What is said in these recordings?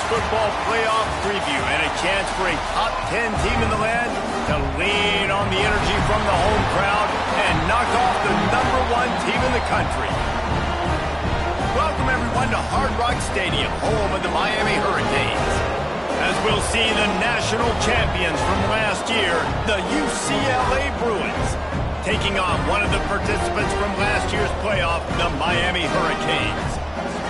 college football playoff preview and a chance for a top 10 team in the land to lean on the energy from the home crowd and knock off the #1 team in the country. Welcome, everyone, to Hard Rock Stadium, home of the Miami Hurricanes, as we'll see the national champions from last year, the UCLA Bruins, taking on one of the participants from last year's playoff, the Miami Hurricanes.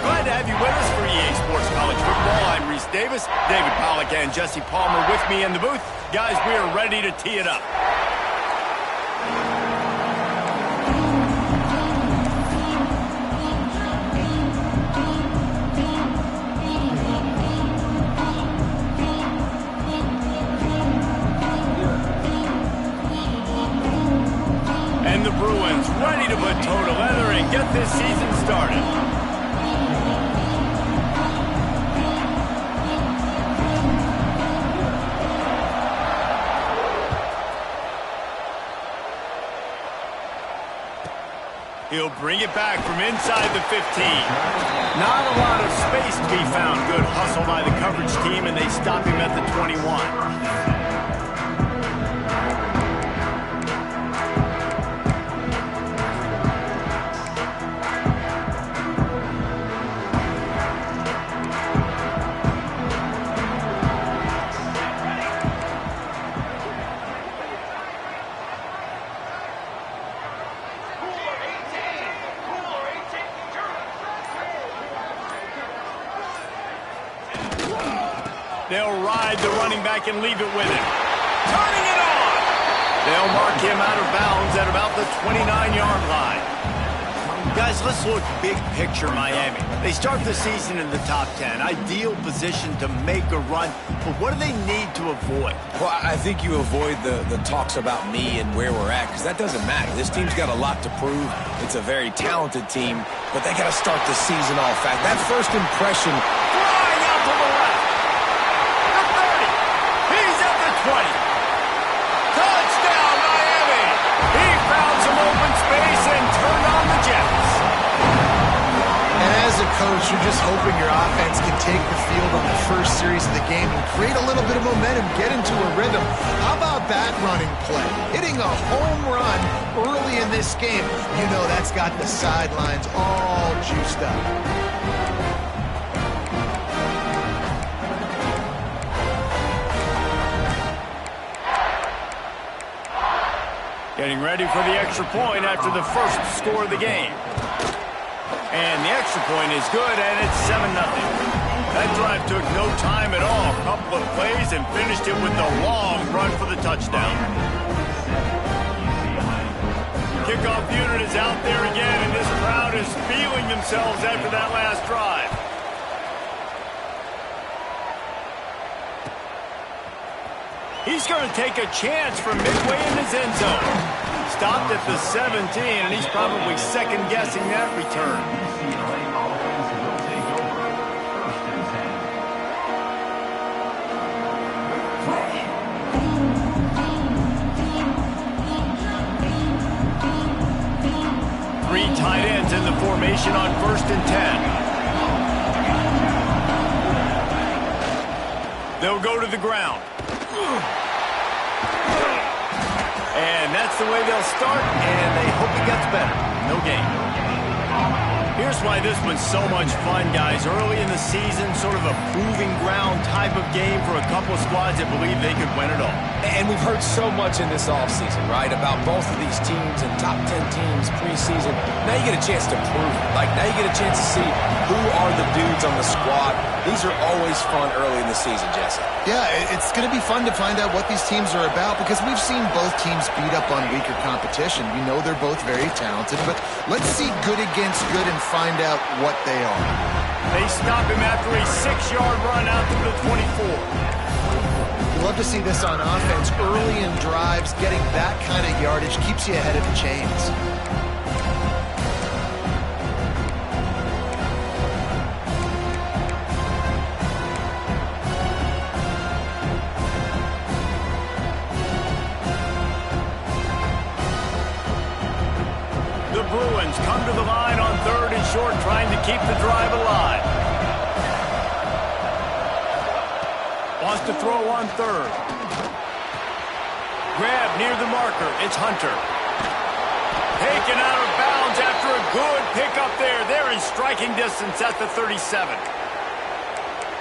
Glad to have you with us for EA Sports College Football. I'm Reese Davis, David Pollack, and Jesse Palmer with me in the booth. Guys, we are ready to tee it up. And the Bruins ready to put toe to leather and get this season started. He'll bring it back from inside the 15. Not a lot of space to be found. Good hustle by the coverage team, and they stop him at the 21. They'll ride the running back and leave it with him. Turning it on! They'll mark him out of bounds at about the 29-yard line. Guys, let's look big picture Miami. They start the season in the top 10. Ideal position to make a run. But what do they need to avoid? Well, I think you avoid the talks about me and where we're at, because that doesn't matter. This team's got a lot to prove. It's a very talented team, but they got to start the season off fast. That first impression... Flying out to the left. 20. Touchdown, Miami! He found some open space and turned on the Jets. And as a coach, you're just hoping your offense can take the field on the first series of the game and create a little bit of momentum, get into a rhythm. How about that running play? Hitting a home run early in this game. You know that's got the sidelines all juiced up. Getting ready for the extra point after the first score of the game. And the extra point is good, and it's 7-0. That drive took no time at all. A couple of plays and finished it with a long run for the touchdown. Kickoff unit is out there again, and this crowd is feeling themselves after that last drive. He's going to take a chance from midway in his end zone. Stopped at the 17, and he's probably second-guessing that return. Three tight ends in the formation on 1st and 10. They'll go to the ground. And that's the way they'll start, and they hope it gets better. No gain. Here's why this was so much fun, guys. Early in the season, sort of a proving ground type of game for a couple of squads that believe they could win it all. And we've heard so much in this offseason, right, about both of these teams and top 10 teams preseason. Now you get a chance to prove it. Like, now you get a chance to see who are the dudes on the squad. These are always fun early in the season, Jesse. Yeah, it's going to be fun to find out what these teams are about because we've seen both teams beat up on weaker competition. We know they're both very talented, but let's see good against good and find out what they are. They stop him after a 6-yard run out to the 24. You love to see this on offense. Early in drives, getting that kind of yardage keeps you ahead of the chains. The Bruins come to the line on 3rd and short, trying to keep the drive alive. Wants to throw on third. Grab near the marker. It's Hunter. Taken out of bounds after a good pickup there. They're in striking distance at the 37.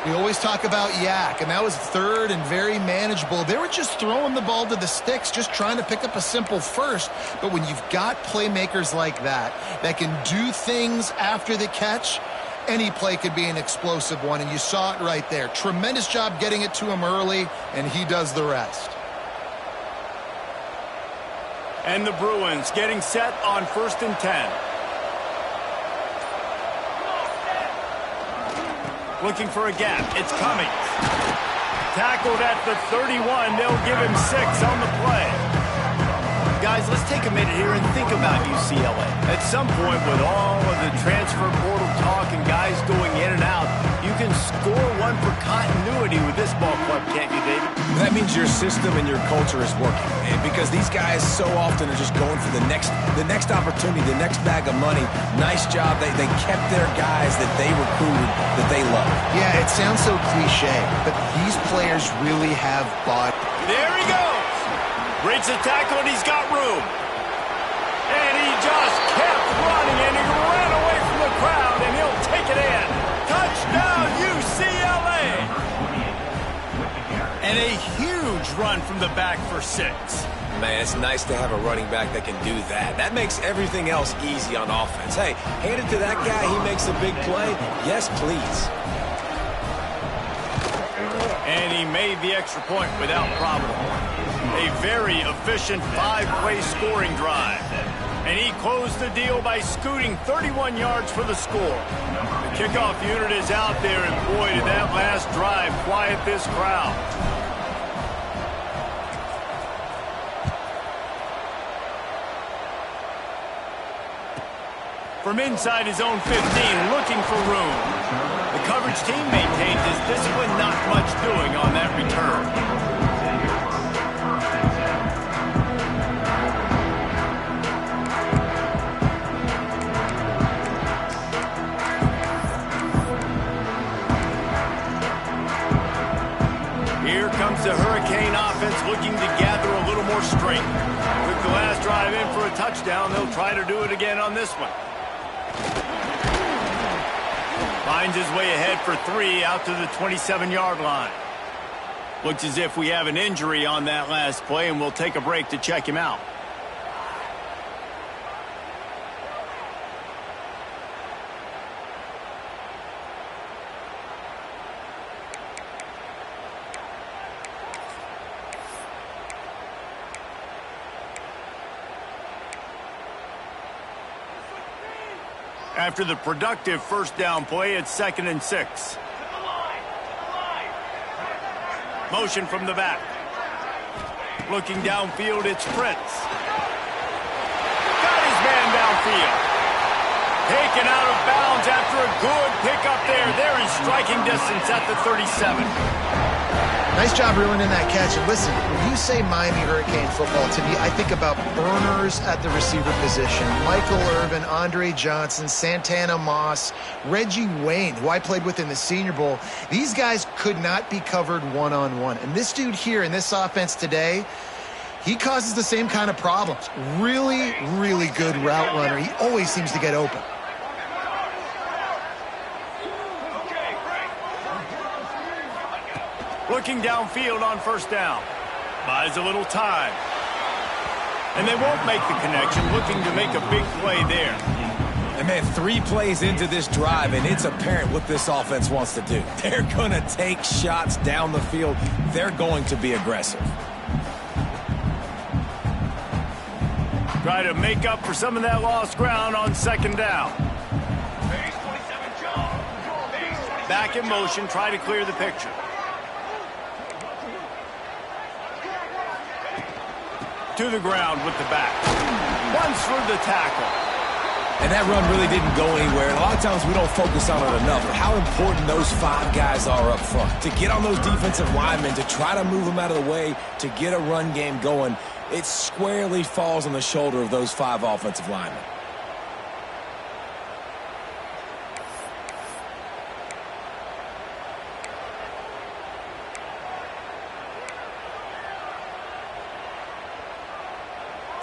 We always talk about yak, and that was third and very manageable. They were just throwing the ball to the sticks, just trying to pick up a simple first. But when you've got playmakers like that can do things after the catch, any play could be an explosive one, and you saw it right there. Tremendous job getting it to him early, and he does the rest. And the Bruins getting set on 1st and 10. Looking for a gap. It's coming. Tackled at the 31. They'll give him 6 on the play. Guys, let's take a minute here and think about UCLA. At some point, with all of the transfer portal talk and guys going in and out, you can score one for continuity with this ball club, can't you, David? That means your system and your culture is working, man, because these guys so often are just going for the next opportunity, the next bag of money. Nice job. They kept their guys that they recruited, that they love. Yeah, it sounds so cliche, but these players really have bought. There he goes. Breaks the tackle, and he's got room. And he just kept running, and he ran away from the crowd, and he'll take it in. Touchdown, UCLA! And a huge run from the back for 6. Man, it's nice to have a running back that can do that. That makes everything else easy on offense. Hey, hand it to that guy. He makes a big play. Yes, please. And he made the extra point without problem. A very efficient 5-play scoring drive. And he closed the deal by scooting 31 yards for the score. The kickoff unit is out there, and boy, did that last drive quiet this crowd. From inside his own 15, looking for room. The coverage team maintained his discipline, not much doing on that return. Here comes the Hurricane offense looking to gather a little more strength. Took the last drive in for a touchdown. They'll try to do it again on this one. Finds his way ahead for 3 out to the 27-yard line. Looks as if we have an injury on that last play, and we'll take a break to check him out. After the productive first down play, it's 2nd and 6. Motion from the back. Looking downfield, it's Prince. Got his man downfield. Taken out of bounds after a good pickup there. They're in striking distance at the 37. Nice job reeling in that catch. And listen, when you say Miami Hurricane football, to me, I think about burners at the receiver position. Michael Irvin, Andre Johnson, Santana Moss, Reggie Wayne, who I played with in the Senior Bowl. These guys could not be covered one-on-one. And this dude here in this offense today, he causes the same kind of problems. Really, really good route runner. He always seems to get open. Looking downfield on first down. Buys a little time. And they won't make the connection, looking to make a big play there. And man, 3 plays into this drive, and it's apparent what this offense wants to do. They're going to take shots down the field. They're going to be aggressive. Try to make up for some of that lost ground on second down. Back in motion, try to clear the picture. To the ground with the back. Runs through the tackle. And that run really didn't go anywhere. And a lot of times we don't focus on it enough. But how important those 5 guys are up front. To get on those defensive linemen, to try to move them out of the way, to get a run game going, it squarely falls on the shoulder of those 5 offensive linemen.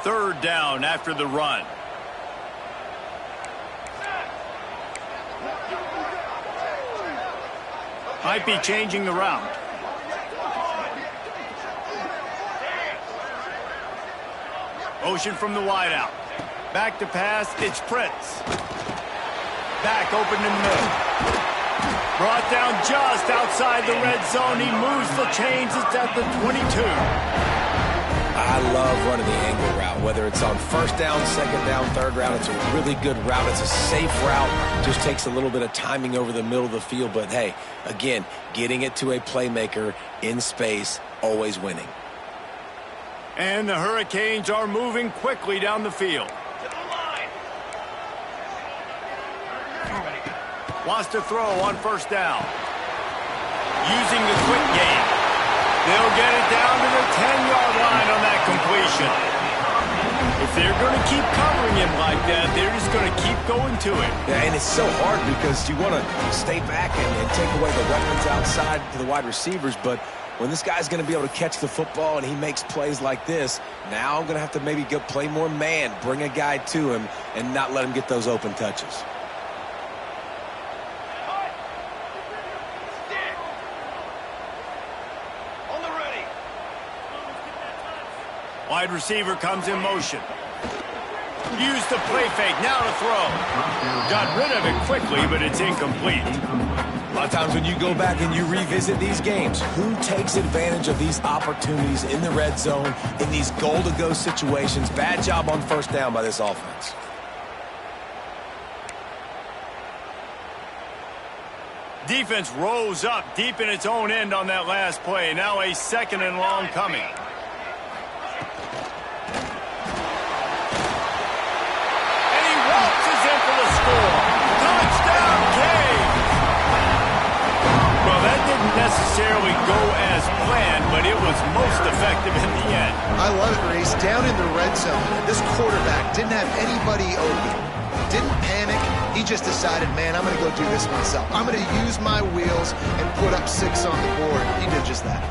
third down after the run. Might be changing the route. Motion from the wideout. Back to pass, it's Prince. Back open in the middle. Brought down just outside the red zone. He moves the chains. It's at the 22. I love running the angle route, whether it's on first down, second down, third down. It's a really good route. It's a safe route. Just takes a little bit of timing over the middle of the field. But, hey, again, getting it to a playmaker in space, always winning. And the Hurricanes are moving quickly down the field. Wants to throw on first down. Using the quick game. They'll get it down to the 10-yard line on that completion. If they're going to keep covering him like that, they're just going to keep going to it. Yeah, and it's so hard because you want to stay back and take away the weapons outside to the wide receivers, but when this guy's going to be able to catch the football and he makes plays like this, now I'm going to have to maybe go play more man, bring a guy to him, and not let him get those open touches. Wide receiver comes in motion. Use the play fake, now to throw. Got rid of it quickly, but it's incomplete. A lot of times when you go back and you revisit these games, who takes advantage of these opportunities in the red zone, in these goal-to-go situations? Bad job on first down by this offense. Defense rose up deep in its own end on that last play. Now a second and long coming. Necessarily go as planned, but it was most effective in the end. I love it, Reese. Down in the red zone, this quarterback didn't have anybody open. Didn't panic. He just decided, man, I'm going to go do this myself. I'm going to use my wheels and put up 6 on the board. He did just that.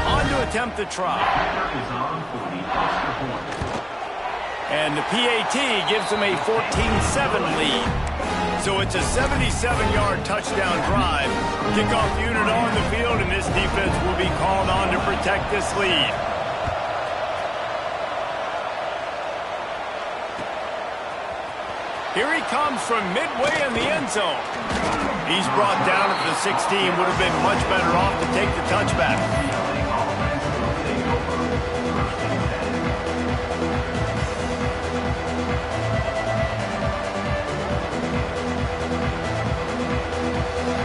On to attempt the try. And the PAT gives them a 14-7 lead. So it's a 77-yard touchdown drive. Kickoff unit on the field, and this defense will be called on to protect this lead. Here he comes from midway in the end zone. He's brought down at the 16. Would have been much better off to take the touchback.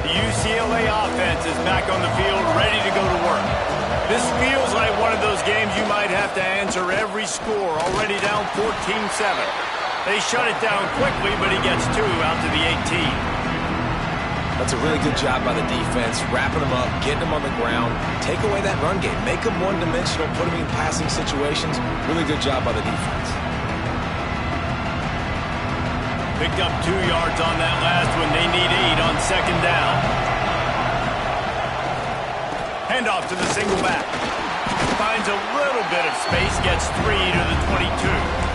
UCLA offense is back on the field, ready to go to work. This feels like one of those games you might have to answer every score, already down 14-7. They shut it down quickly, but he gets 2 out to the 18. That's a really good job by the defense, wrapping them up, getting them on the ground, take away that run game, make them one-dimensional, put them in passing situations. Really good job by the defense. Picked up 2 yards on that last one. They need 8 on second down. Handoff to the single back. Finds a little bit of space, gets 3 to the 22.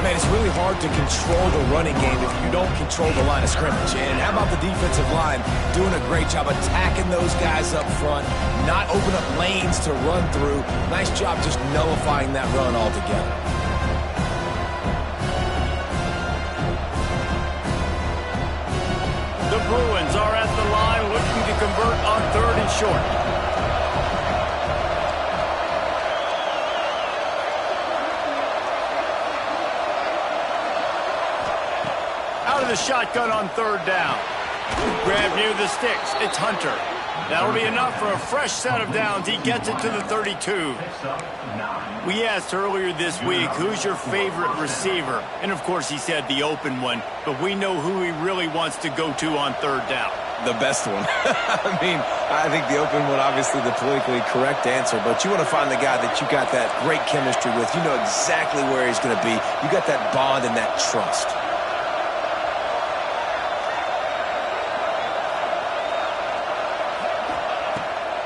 Man, it's really hard to control the running game if you don't control the line of scrimmage. And how about the defensive line doing a great job attacking those guys up front, not open up lanes to run through. Nice job just nullifying that run altogether. The Bruins are at the line looking to convert on 3rd and short. Out of the shotgun on 3rd down. Grab near the sticks. It's Hunter. That'll be enough for a fresh set of downs. He gets it to the 32. We asked earlier this week, who's your favorite receiver? And, of course, he said the open one. But we know who he really wants to go to on 3rd down. The best one. I think the open one, obviously the politically correct answer. But you want to find the guy that you got that great chemistry with. You know exactly where he's going to be. You got that bond and that trust.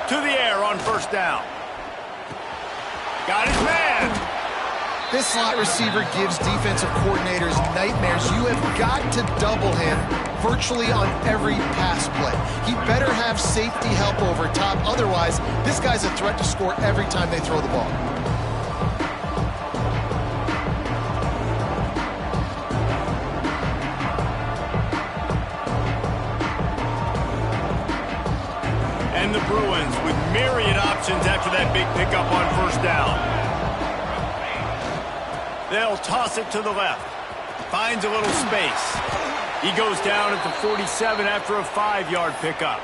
To the air on 1st down. Got his man. This slot receiver gives defensive coordinators nightmares. You have got to double him virtually on every pass play. He better have safety help over top. Otherwise, this guy's a threat to score every time they throw the ball. And the Bruins with myriad options after that big pickup on first down. They'll toss it to the left. Finds a little space. He goes down at the 47 after a 5-yard pickup.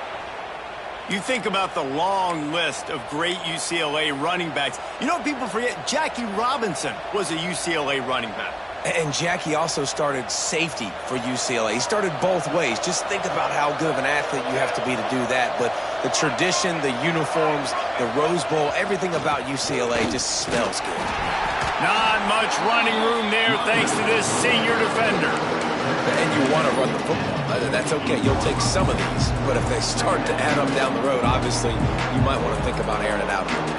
You think about the long list of great UCLA running backs. You know what people forget? Jackie Robinson was a UCLA running back. And Jackie also started safety for UCLA. He started both ways. Just think about how good of an athlete you have to be to do that. But the tradition, the uniforms, the Rose Bowl, everything about UCLA just smells good. Not much running room there thanks to this senior defender. And you want to run the football. That's okay. You'll take some of these. But if they start to add up down the road, obviously, you might want to think about airing it out a little bit.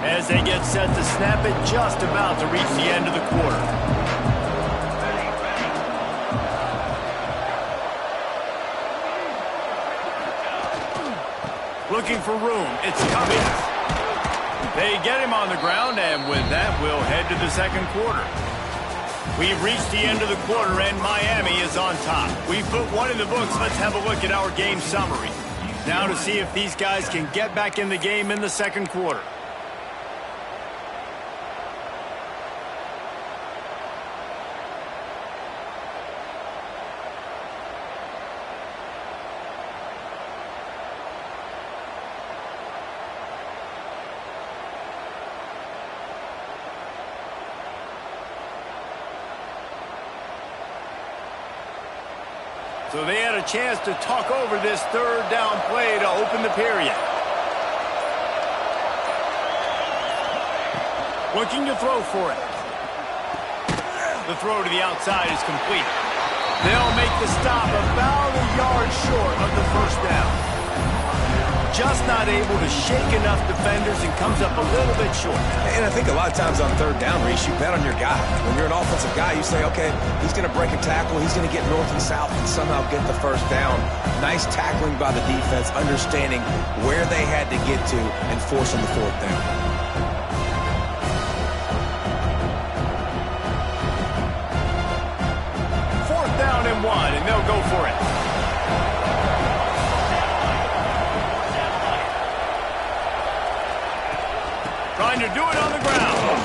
As they get set to snap it, just about to reach the end of the quarter. Looking for room. It's coming. They get him on the ground, and with that, we'll head to the second quarter. We've reached the end of the quarter, and Miami is on top. We've put one in the books. Let's have a look at our game summary. Now to see if these guys can get back in the game in the second quarter. So they had a chance to talk over this third down play to open the period. Looking to throw for it. The throw to the outside is complete. They'll make the stop about a yard short of the first down. Just not able to shake enough defenders and comes up a little bit short. And I think a lot of times on third down, Reese, you bet on your guy. When you're an offensive guy, you say, okay, he's going to break a tackle, he's going to get north and south and somehow get the first down. Nice tackling by the defense, understanding where they had to get to and forcing the fourth down. Fourth down and 1, and they'll go for it. Trying to do it on the ground.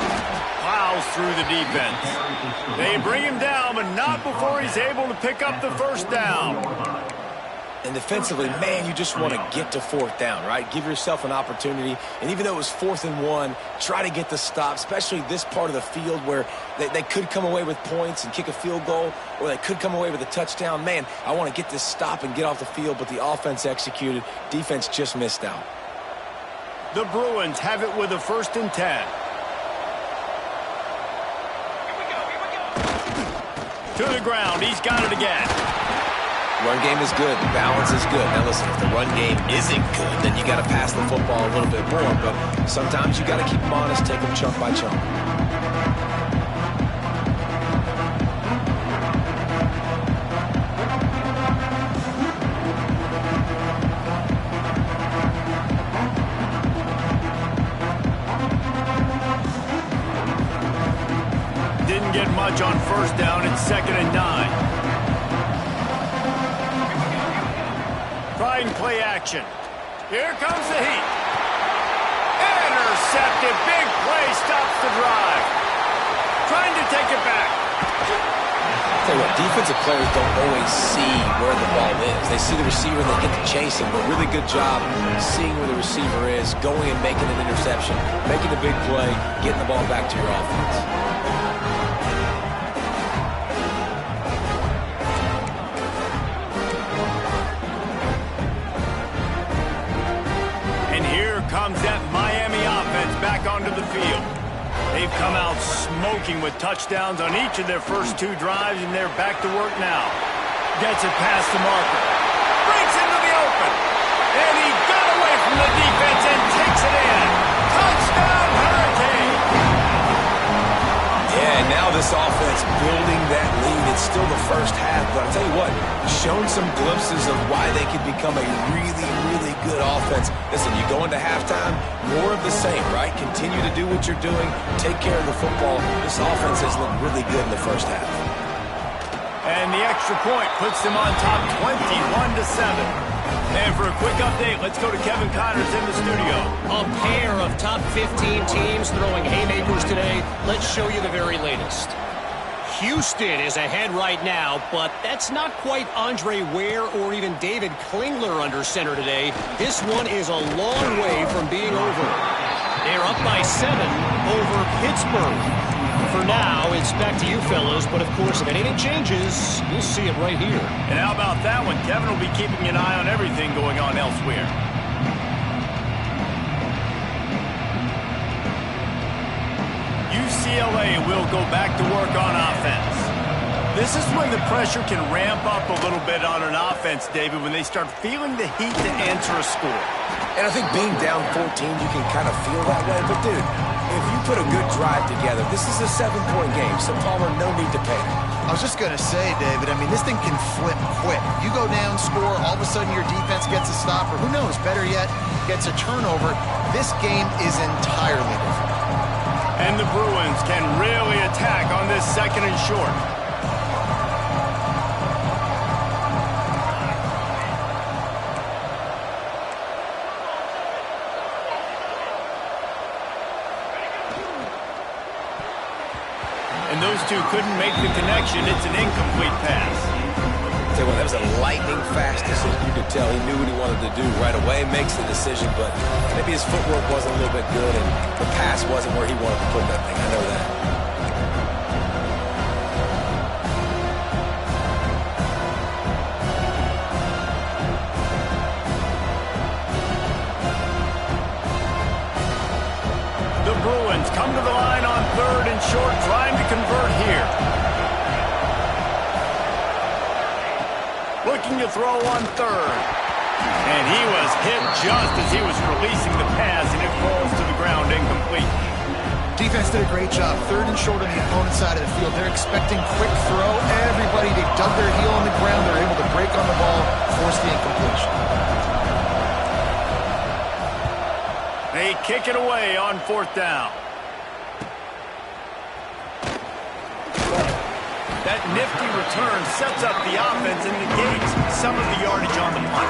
Plows through the defense. They bring him down, but not before he's able to pick up the first down. And defensively, man, you just want to get to fourth down, right? Give yourself an opportunity. And even though it was 4th and 1, try to get the stop, especially this part of the field where they could come away with points and kick a field goal, or they could come away with a touchdown. Man, I want to get this stop and get off the field, but the offense executed. Defense just missed out. The Bruins have it with a 1st and 10. To the ground. He's got it again. Run game is good. The balance is good. Now listen, if the run game isn't good, then you got to pass the football a little bit more. But sometimes you got to keep them honest, take them chunk by chunk. Get much on first down. It's 2nd and 9. Trying play action. Here comes the heat. Intercepted. Big play stops the drive. Trying to take it back. Tell you what, defensive players don't always see where the ball is. They see the receiver and they get to chase him, but really good job seeing where the receiver is, going and making an interception, making a big play, getting the ball back to your offense. Comes that Miami offense back onto the field. They've come out smoking with touchdowns on each of their first 2 drives, and they're back to work now. Gets it past the marker. Breaks into the open. Now this offense building that lead. It's still the first half, but I'll tell you what, shown some glimpses of why they could become a really, really good offense. Listen, you go into halftime, more of the same, right? Continue to do what you're doing, take care of the football. This offense has looked really good in the first half. And the extra point puts them on top 21-7. And for a quick update, let's go to Kevin Connors in the studio. A pair of top 15 teams throwing haymakers today. Let's show you the very latest. Houston is ahead right now, but that's not quite Andre Ware or even David Klingler under center today. This one is a long way from being over. They're up by 7 over Pittsburgh. For now, it's back to you fellas, but of course, if anything changes, you'll see it right here. And how about that one? Kevin will be keeping an eye on everything going on elsewhere. UCLA will go back to work on offense. This is when the pressure can ramp up a little bit on an offense, David, when they start feeling the heat to answer a score. And I think being down 14, you can kind of feel that way. But, dude, if you put a good drive together, this is a 7-point game, so Palmer, no need to panic. I was just going to say, David, I mean, this thing can flip quick. You go down, score, all of a sudden your defense gets a stop, or who knows, better yet, gets a turnover. This game is entirely different. And the Bruins can really attack on this 2nd and short. And those two couldn't make the connection. It's an incomplete pass. Tell you what, that was a lightning-fast decision. You could tell he knew what he wanted to do right away, makes the decision, but maybe his footwork wasn't a little bit good, and the pass wasn't where he wanted to put that thing. I know that. The Bruins come to the line on 3rd and short, trying to convert here. Looking to throw on 3rd. And he was hit just as he was releasing the pass, and it falls to the ground incomplete. Defense did a great job. 3rd and short on the opponent's side of the field. They're expecting quick throw. Everybody, they dug their heel on the ground. They're able to break on the ball, force the incompletion. They kick it away on 4th down. That nifty return sets up the offense and negates some of the yardage on the punt.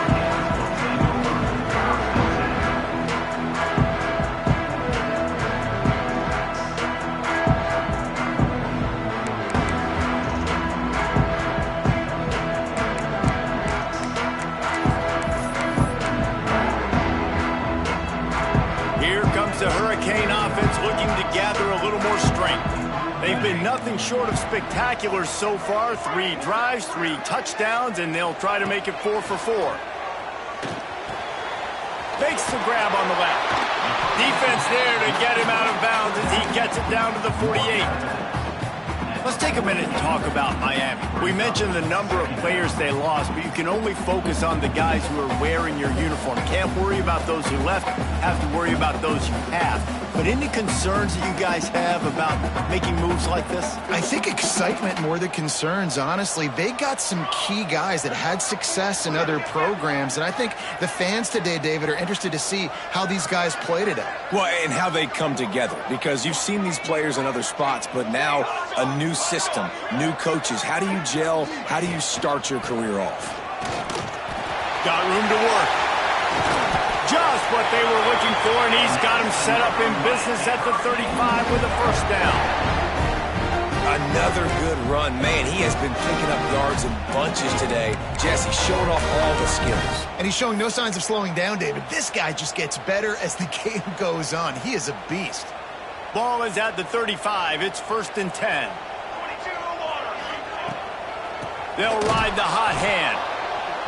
Here comes the Hurricane offense looking to gather a little more strength. They've been nothing short of spectacular so far. 3 drives, 3 touchdowns, and they'll try to make it 4 for 4. Makes the grab on the left. Defense there to get him out of bounds as he gets it down to the 48. Let's take a minute and talk about Miami. We mentioned the number of players they lost, but you can only focus on the guys who are wearing your uniform. Can't worry about those who left, have to worry about those you have. But any concerns that you guys have about making moves like this? I think excitement more than concerns, honestly. They got some key guys that had success in other programs, and I think the fans today, David, are interested to see how these guys play today. Well, and how they come together, because you've seen these players in other spots, but now a new system, new coaches. How do you gel? How do you start your career off? Got room to work. Just what they were looking for, and he's got him set up in business at the 35 with a 1st down. Another good run. Man, he has been picking up yards in bunches today. Jesse showing off all the skills. And he's showing no signs of slowing down, David. This guy just gets better as the game goes on. He is a beast. Ball is at the 35. It's 1st and 10. They'll ride the hot hand.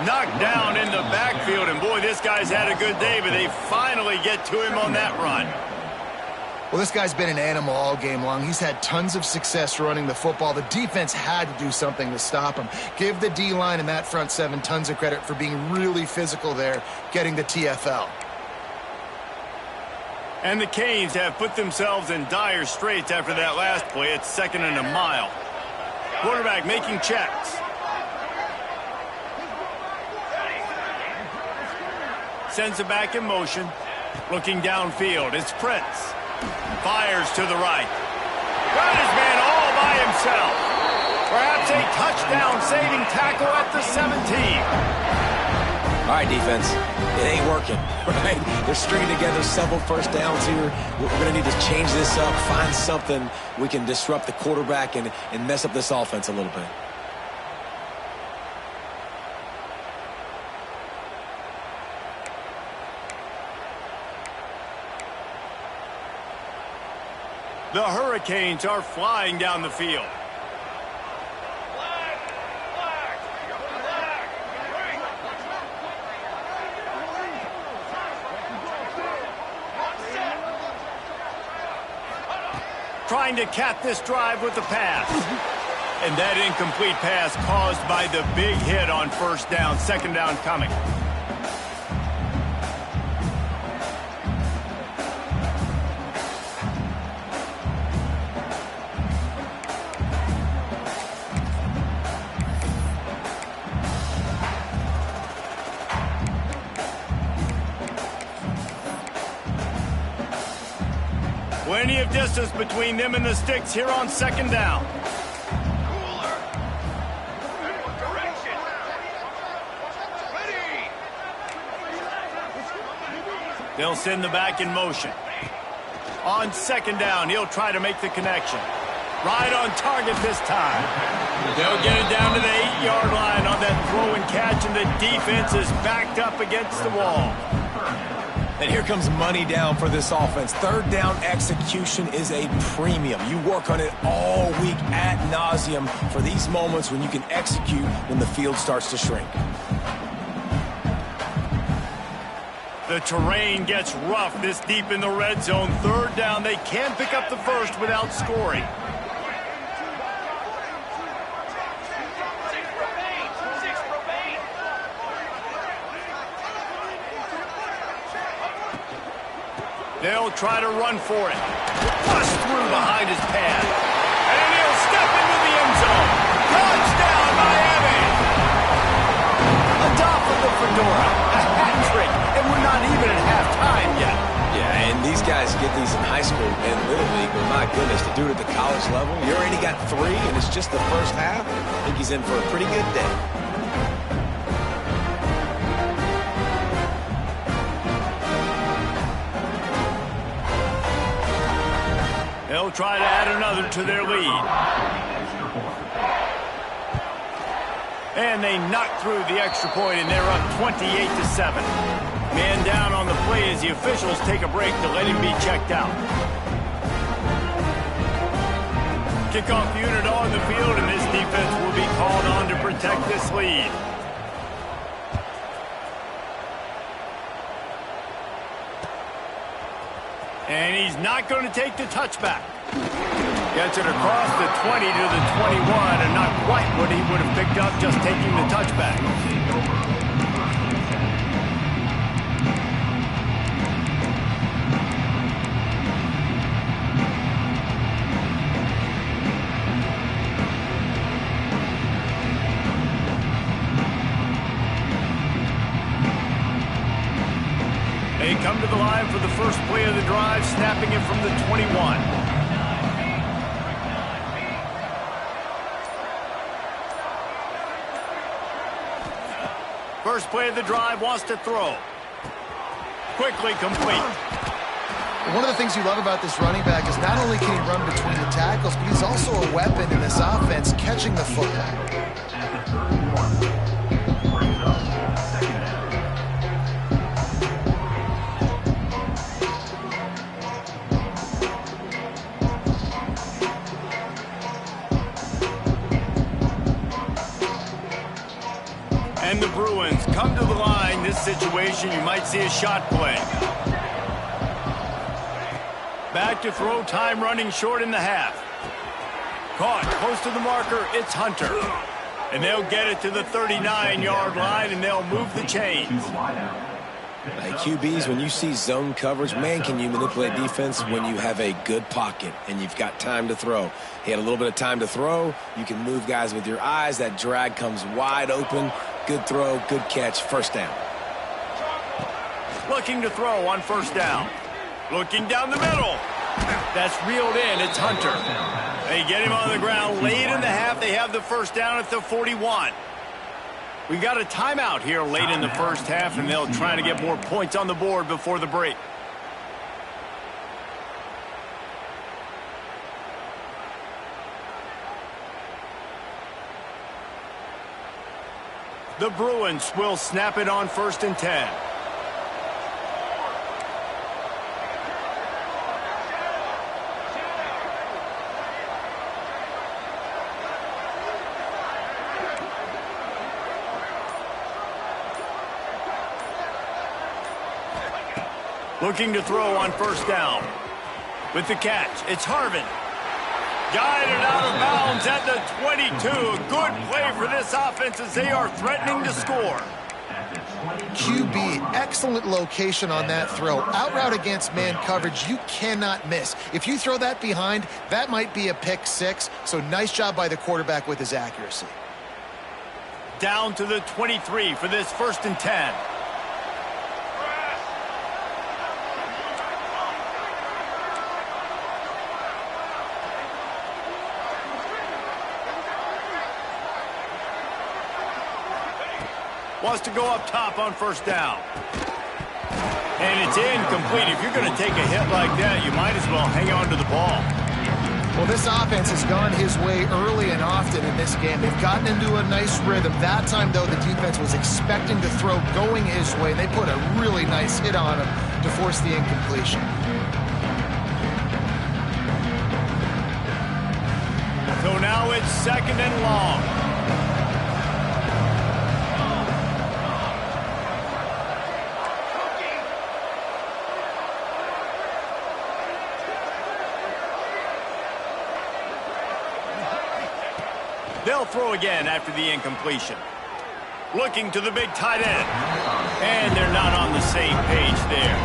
Knocked down in the backfield, and boy, this guy's had a good day, but they finally get to him on that run. Well, this guy's been an animal all game long. He's had tons of success running the football. The defense had to do something to stop him. Give the D-line and that front 7 tons of credit for being really physical there, getting the TFL. And the Canes have put themselves in dire straits after that last play. It's 2nd and a mile. Quarterback making checks. Sends it back in motion. Looking downfield. It's Prince. Fires to the right. Got his man all by himself. Perhaps a touchdown-saving tackle at the 17. All right, defense, it ain't working, right? They're stringing together several first downs here. We're going to need to change this up, find something we can disrupt the quarterback and mess up this offense a little bit. The Hurricanes are flying down the field. Trying to cap this drive with the pass. And that incomplete pass caused by the big hit on first down. 2nd down coming. Plenty of distance between them and the sticks here on 2nd down. They'll send the back in motion. On 2nd down, he'll try to make the connection. Right on target this time. They'll get it down to the 8-yard line on that throw and catch, and the defense is backed up against the wall. And here comes money down for this offense. 3rd down execution is a premium. You work on it all week ad nauseum for these moments when you can execute when the field starts to shrink. The terrain gets rough this deep in the red zone. 3rd down, they can't pick up the first without scoring. They'll try to run for it. Bust through behind his pad. And he'll step into the end zone. Touchdown, Miami! A dot for the Fedora. A hat trick. And we're not even at halftime yet. Yeah, and these guys get these in high school and Little League, but my goodness, to do it at the college level, you already got 3 and it's just the first half. I think he's in for a pretty good day. They'll try to add another to their lead. And they knock through the extra point, and they're up 28-7. Man down on the play as the officials take a break to let him be checked out. Kickoff unit on the field, and this defense will be called on to protect this lead. And he's not going to take the touchback. Gets it across the 20 to the 21, and not quite what he would have picked up just taking the touchback. They come to the line for the first play of the drive, snapping it from the 21. First play of the drive, wants to throw. Quickly complete. One of the things you love about this running back is not only can he run between the tackles, but he's also a weapon in this offense catching the football. And the Bruins come to the line. This situation, you might see a shot play. Back to throw, time running short in the half. Caught, close to the marker, it's Hunter. And they'll get it to the 39-yard line, and they'll move the chains. Hey, QBs, when you see zone coverage, man, can you manipulate defense when you have a good pocket and you've got time to throw. He had a little bit of time to throw. You can move guys with your eyes. That drag comes wide open. Good throw, good catch, first down. Looking to throw on first down. Looking down the middle. That's reeled in. It's Hunter. They get him on the ground. Late in the half, they have the first down at the 41. We've got a timeout here late in the first half, and they'll try to get more points on the board before the break. The Bruins will snap it on 1st and 10. Looking to throw on first down. With the catch, it's Harvin. Guided out of bounds at the 22. A good play for this offense as they are threatening to score. QB, excellent location on that throw. Out route against man coverage, you cannot miss. If you throw that behind, that might be a pick six. So nice job by the quarterback with his accuracy. Down to the 23 for this 1st and 10. Wants to go up top on first down. And it's incomplete. If you're going to take a hit like that, you might as well hang on to the ball. Well, this offense has gone his way early and often in this game. They've gotten into a nice rhythm. That time, though, the defense was expecting to throw going his way. They put a really nice hit on him to force the incompletion. So now it's 2nd and long. They'll throw again after the incompletion. Looking to the big tight end. And they're not on the same page there.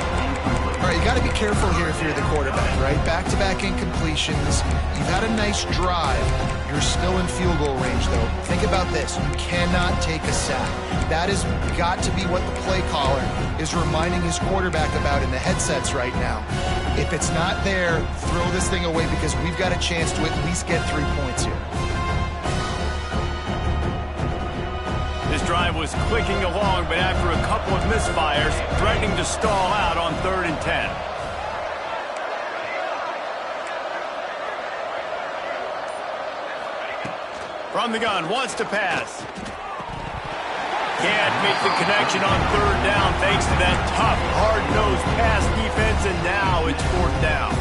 All right, you got to be careful here if you're the quarterback, right? Back-to-back incompletions. You've had a nice drive. You're still in field goal range, though. Think about this. You cannot take a sack. That has got to be what the play caller is reminding his quarterback about in the headsets right now. If it's not there, throw this thing away because we've got a chance to at least get 3 points here. This drive was clicking along, but after a couple of misfires, threatening to stall out on 3rd and 10. From the gun, wants to pass. Can't make the connection on 3rd down thanks to that tough, hard-nosed pass defense, and now it's 4th down.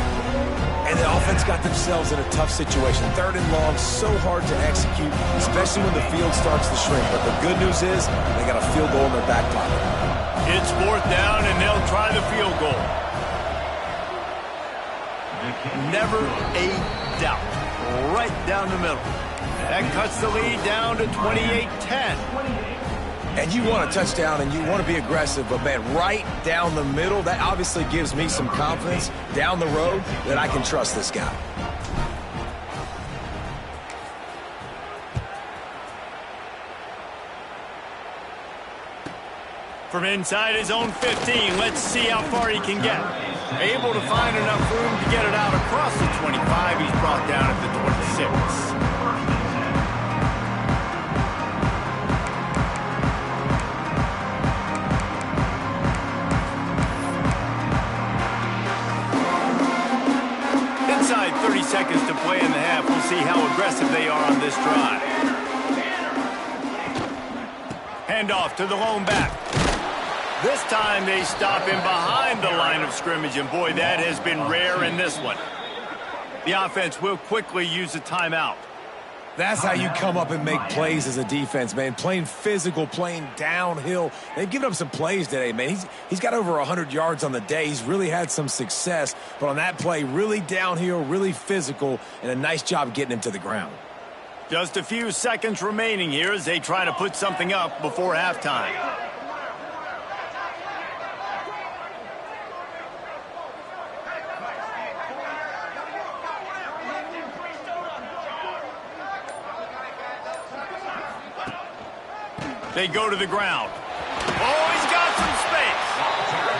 And the offense got themselves in a tough situation. 3rd and long, so hard to execute, especially when the field starts to shrink. But the good news is they got a field goal in their back pocket. It's 4th down, and they'll try the field goal. Never a doubt. Right down the middle. That cuts the lead down to 28-10. And you want a touchdown and you want to be aggressive, but man, right down the middle, that obviously gives me some confidence down the road that I can trust this guy. From inside his own 15, let's see how far he can get. Able to find enough room to get it out across the 25. He's brought down at the 26. Inside 30 seconds to play in the half. We'll see how aggressive they are on this drive. Handoff to the lone back. This time they stop him behind the line of scrimmage, and boy, that has been rare in this one. The offense will quickly use a timeout. That's how you come up and make plays as a defense, man. Playing physical, playing downhill. They've given up some plays today, man. He's got over 100 yards on the day. He's really had some success. But on that play, really downhill, really physical, and a nice job getting him to the ground. Just a few seconds remaining here as they try to put something up before halftime. They go to the ground. Oh, he's got some space.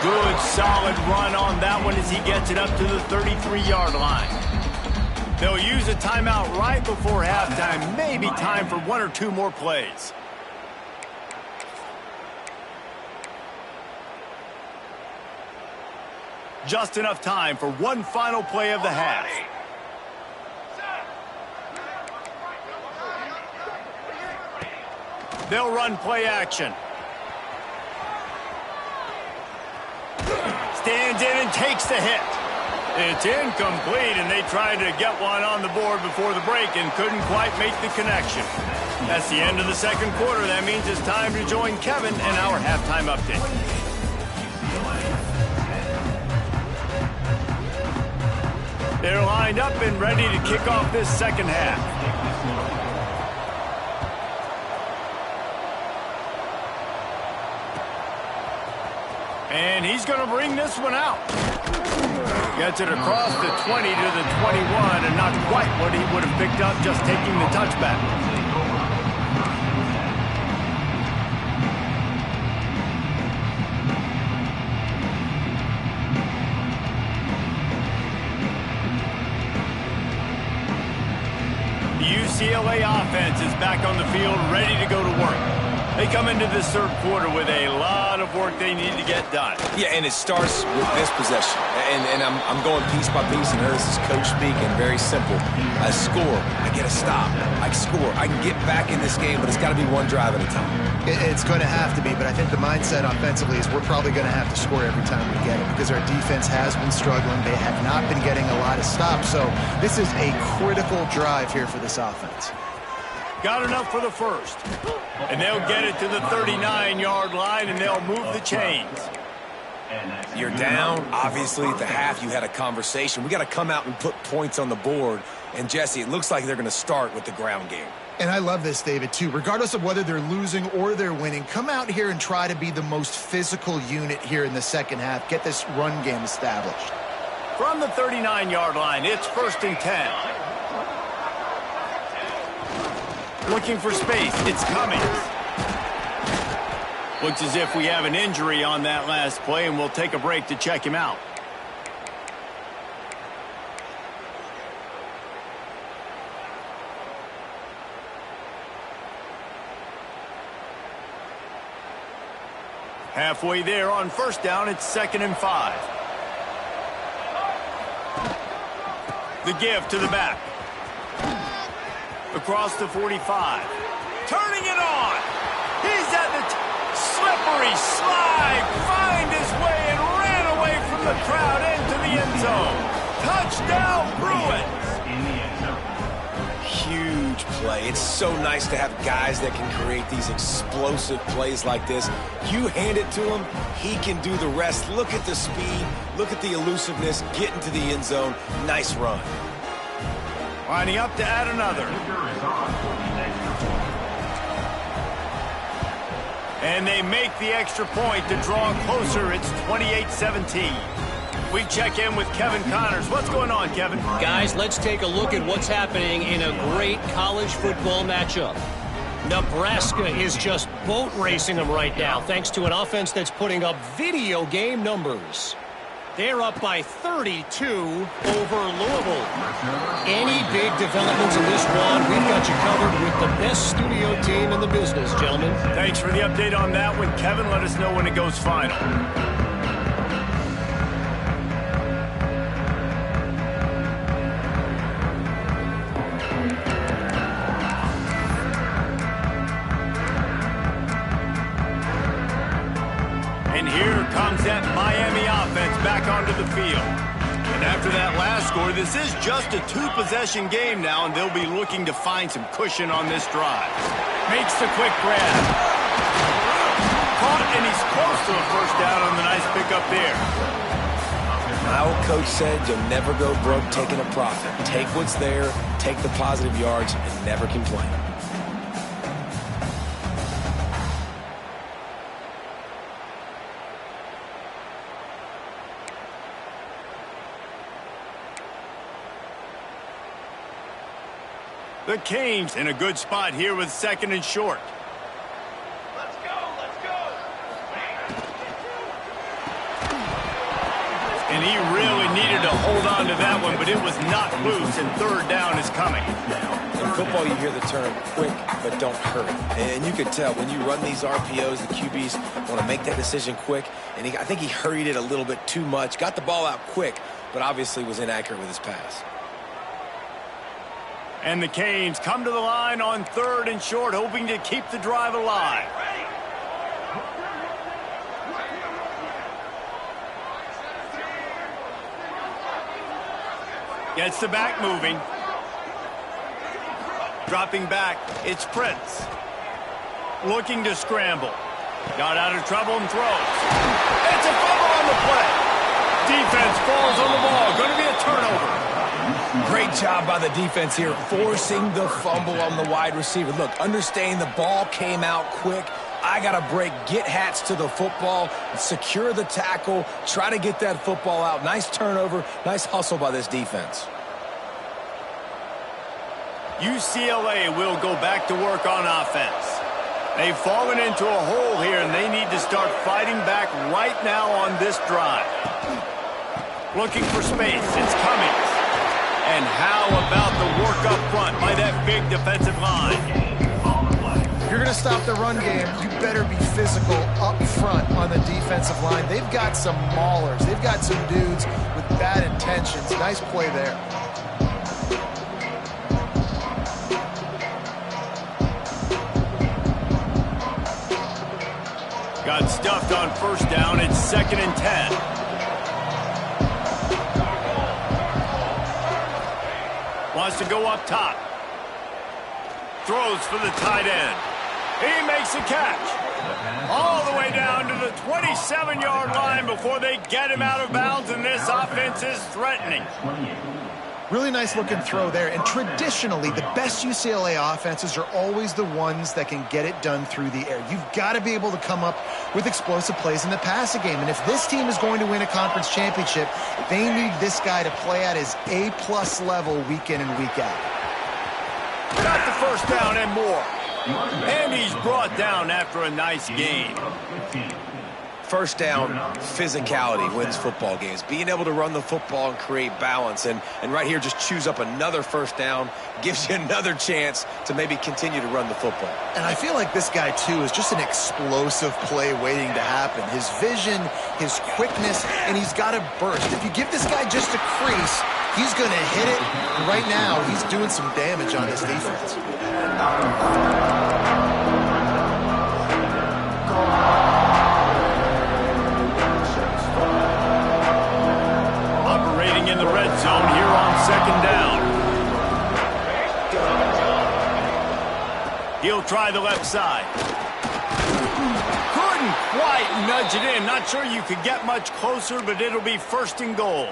Good, solid run on that one as he gets it up to the 33-yard line. They'll use a timeout right before halftime. Maybe time for one or two more plays. Just enough time for one final play of the half. They'll run play action. Stands in and takes the hit. It's incomplete, and they tried to get one on the board before the break and couldn't quite make the connection. That's the end of the second quarter. That means it's time to join Kevin and our halftime update. They're lined up and ready to kick off this second half. And he's going to bring this one out. Gets it across the 20 to the 21, and not quite what he would have picked up just taking the touchback. The UCLA offense is back on the field, ready to go to work. They come into this third quarter with a lot of work they need to get done. Yeah, and it starts with this possession. And I'm going piece by piece, and this is coach speaking, very simple. I score, I get a stop, I score. I can get back in this game, but it's got to be one drive at a time. It's going to have to be, but I think the mindset offensively is we're probably going to have to score every time we get it because our defense has been struggling. They have not been getting a lot of stops, so this is a critical drive here for this offense. Got enough for the first. And they'll get it to the 39-yard line, and they'll move the chains. You're down. Obviously, at the half, you had a conversation. We got to come out and put points on the board. And, Jesse, it looks like they're going to start with the ground game. And I love this, David, too. Regardless of whether they're losing or they're winning, come out here and try to be the most physical unit here in the second half. Get this run game established. From the 39-yard line, it's 1st and 10. Looking for space. It's Cummings. Looks as if we have an injury on that last play, and we'll take a break to check him out. Halfway there on first down, it's 2nd and 5. The give to the back. Across the 45. Turning it on. He's at the slippery slide. Find his way and ran away from the crowd into the end zone. Touchdown, Bruins. Huge play. It's so nice to have guys that can create these explosive plays like this. You hand it to him, he can do the rest. Look at the speed. Look at the elusiveness. Get into the end zone. Nice run. Lining up to add another. And they make the extra point to draw closer. It's 28-17. We check in with Kevin Connors. What's going on, Kevin? Guys, let's take a look at what's happening in a great college football matchup. Nebraska is just boat racing them right now, thanks to an offense that's putting up video game numbers. They're up by 32 over Louisville. Any big developments in this one, we've got you covered with the best studio team in the business, gentlemen. Thanks for the update on that one, Kevin. Let us know when it goes final. And here comes that Miami offense back onto the field. And after that last score, this is just a two-possession game now, and they'll be looking to find some cushion on this drive. Makes the quick grab. Caught, and he's close to a first down on the nice pickup there. My old coach said you'll never go broke taking a profit. Take what's there, take the positive yards, and never complain. The Canes in a good spot here with 2nd and short. hold on to that one, but it was not loose, and third down is coming. In football, you hear the term quick, but don't hurry. And you can tell when you run these RPOs, the QBs want to make that decision quick. And I think he hurried it a little bit too much. Got the ball out quick, but obviously was inaccurate with his pass. And the Canes come to the line on 3rd and short, hoping to keep the drive alive. Gets the back moving. Dropping back, it's Prince. Looking to scramble. Got out of trouble and throws. It's a fumble on the play. Defense falls on the ball. Going to be a turnover. Great job by the defense here, forcing the fumble on the wide receiver. Look, understanding the ball came out quick. I got to break, get hats to the football, secure the tackle, try to get that football out. Nice turnover, nice hustle by this defense. UCLA will go back to work on offense. They've fallen into a hole here, and they need to start fighting back right now on this drive. Looking for space. It's Cummings. And how about the work up front by that big defensive line? If you're going to stop the run game, you better be physical up front on the defensive line. They've got some maulers. They've got some dudes with bad intentions. Nice play there. Got stuffed on 1st down. It's 2nd and 10. Wants to go up top. Throws for the tight end. He makes the catch. All the way down to the 27-yard line before they get him out of bounds, and this offense is threatening. Really nice looking throw there. And traditionally, the best UCLA offenses are always the ones that can get it done through the air. You've got to be able to come up with explosive plays in the passing game. And if this team is going to win a conference championship, they need this guy to play at his A+ level week in and week out. Got the 1st down and more. And he's brought down after a nice gain. 1st down, physicality wins football games. Being able to run the football and create balance. And right here, just choose up another 1st down, gives you another chance to maybe continue to run the football. And I feel like this guy, too, is just an explosive play waiting to happen. His vision, his quickness, and he's got a burst. If you give this guy just a crease, he's going to hit it. And right now, he's doing some damage on this defense. In the red zone here on 2nd down. He'll try the left side. Couldn't quite nudge it in. Not sure you could get much closer, but it'll be 1st and goal.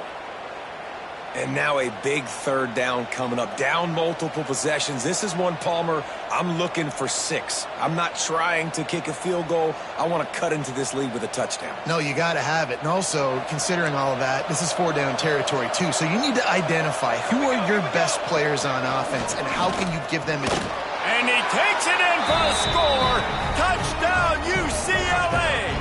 And now a big 3rd down coming up. Down multiple possessions. This is one, Palmer, I'm looking for 6. I'm not trying to kick a field goal. I want to cut into this lead with a touchdown. No, you got to have it. And also, considering all of that, this is 4-down territory, too. So you need to identify who are your best players on offense and how can you give them a... And he takes it in for a score. Touchdown, UCLA.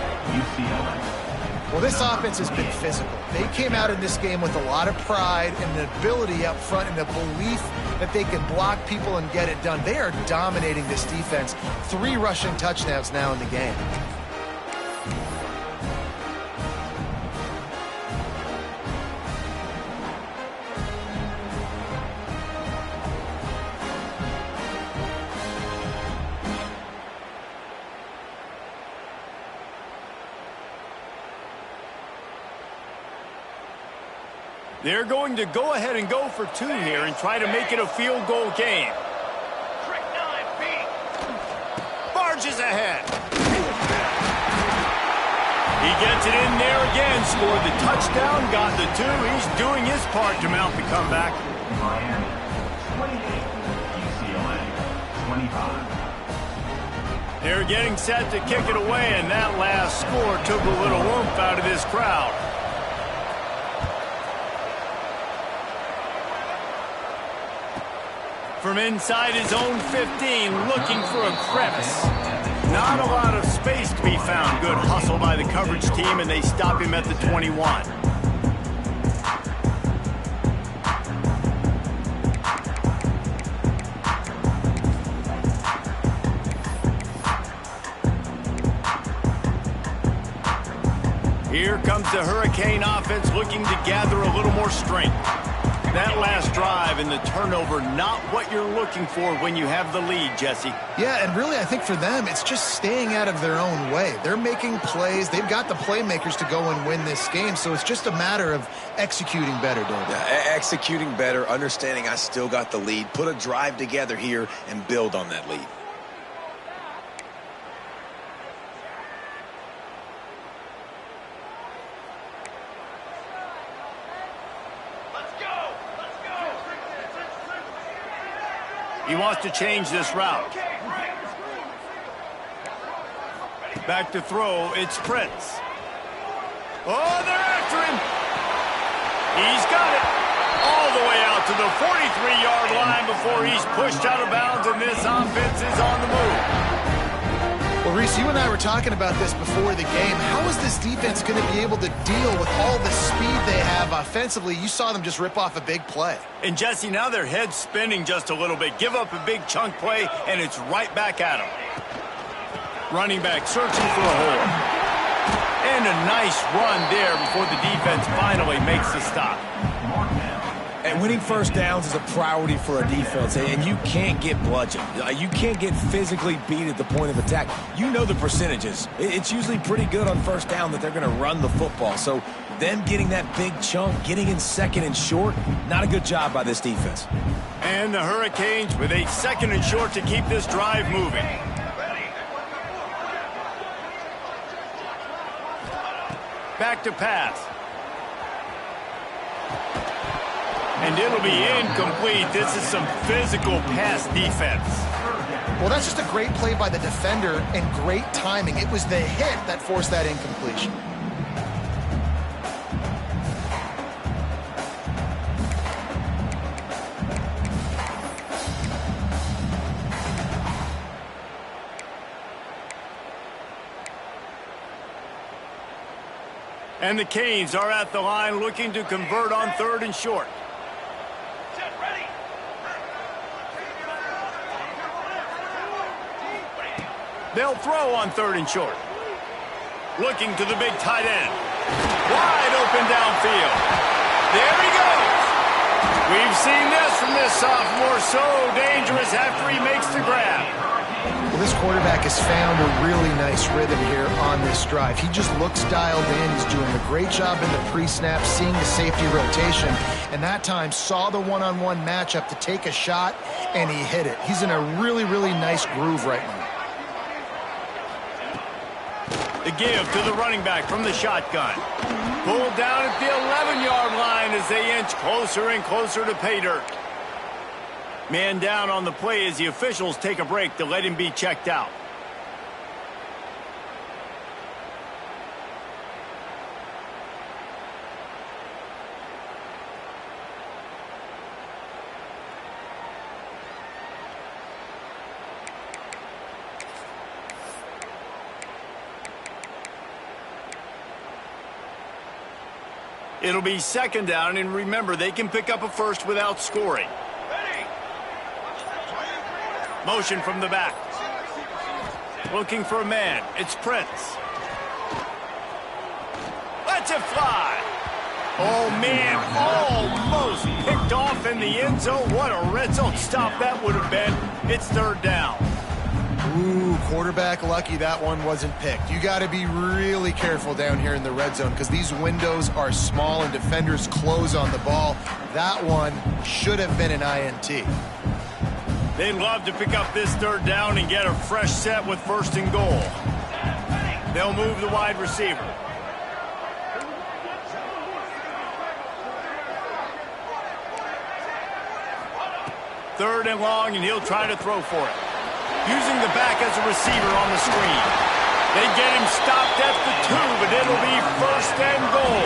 Well, this offense has been physical. They came out in this game with a lot of pride and the ability up front and the belief that they can block people and get it done. They are dominating this defense. 3 rushing touchdowns now in the game. They're going to go ahead and go for 2 here and try to make it a field goal game. Barges ahead. He gets it in there again, scored the touchdown, got the 2. He's doing his part to mount the comeback. Miami, 28, UCLA, 25. They're getting set to kick it away, and that last score took a little oomph out of this crowd. From inside his own 15, looking for a crevice. Not a lot of space to be found. Good hustle by the coverage team, and they stop him at the 21. Here comes the Hurricane offense looking to gather a little more strength. That last drive and the turnover, not what you're looking for when you have the lead, Jesse. Yeah, and really I think for them, it's just staying out of their own way. They're making plays. They've got the playmakers to go and win this game, so it's just a matter of executing better, David. Yeah, executing better, understanding I still got the lead, put a drive together here and build on that lead. He wants to change this route. Back to throw, it's Prince. Oh, they're after him. He's got it. All the way out to the 43-yard line before he's pushed out of bounds, and this offense is on the move. Well, Reese, you and I were talking about this before the game. How is this defense going to be able to deal with all the speed they have offensively? You saw them just rip off a big play. And, Jesse, now their head's spinning just a little bit. Give up a big chunk play, and it's right back at them. Running back searching for a hole. And a nice run there before the defense finally makes the stop. And winning first downs is a priority for a defense, and you can't get bludgeoned. You can't get physically beat at the point of attack. You know the percentages. It's usually pretty good on first down that they're going to run the football. So them getting that big chunk, getting in second and short, not a good job by this defense. And the Hurricanes with a second and short to keep this drive moving. Back to pass. And it'll be incomplete. This is some physical pass defense. Well, that's just a great play by the defender and great timing. It was the hit that forced that incompletion. And the Canes are at the line looking to convert on third and short. They'll throw on third and short. Looking to the big tight end. Wide open downfield. There he goes. We've seen this from this sophomore. So dangerous after he makes the grab. Well, this quarterback has found a really nice rhythm here on this drive. He just looks dialed in. He's doing a great job in the pre-snap, seeing the safety rotation, and that time saw the one-on-one matchup to take a shot, and he hit it. He's in a really, really nice groove right now. The give to the running back from the shotgun. Pulled down at the 11-yard line as they inch closer and closer to pay dirt. Man down on the play as the officials take a break to let him be checked out. It'll be second down, and remember, they can pick up a first without scoring. Motion from the back. Looking for a man. It's Prince. Lets it fly. Oh, man, almost picked off in the end zone. What a red zone stop that would have been. It's third down. Ooh, quarterback lucky that one wasn't picked. You got to be really careful down here in the red zone because these windows are small and defenders close on the ball. That one should have been an INT. They'd love to pick up this third down and get a fresh set with first and goal. They'll move the wide receiver. Third and long, and he'll try to throw for it. Using the back as a receiver on the screen. They get him stopped at the 2, but it'll be first and goal.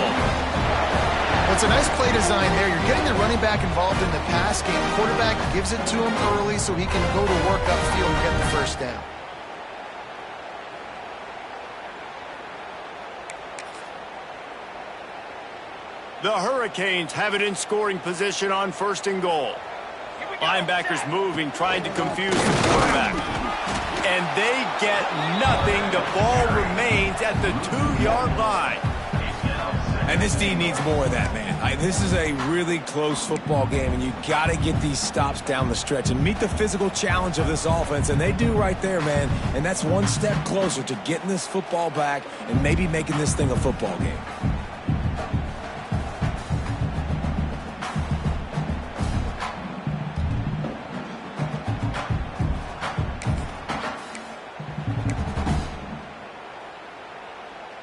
Well, it's a nice play design there. You're getting the running back involved in the pass game. Quarterback gives it to him early so he can go to work upfield and get the first down. The Hurricanes have it in scoring position on first and goal. Linebackers moving, trying to confuse the quarterback. And they get nothing. The ball remains at the 2-yard line. And this D needs more of that, man. This is a really close football game, and you got to get these stops down the stretch and meet the physical challenge of this offense, and they do right there, man. And that's one step closer to getting this football back and maybe making this thing a football game.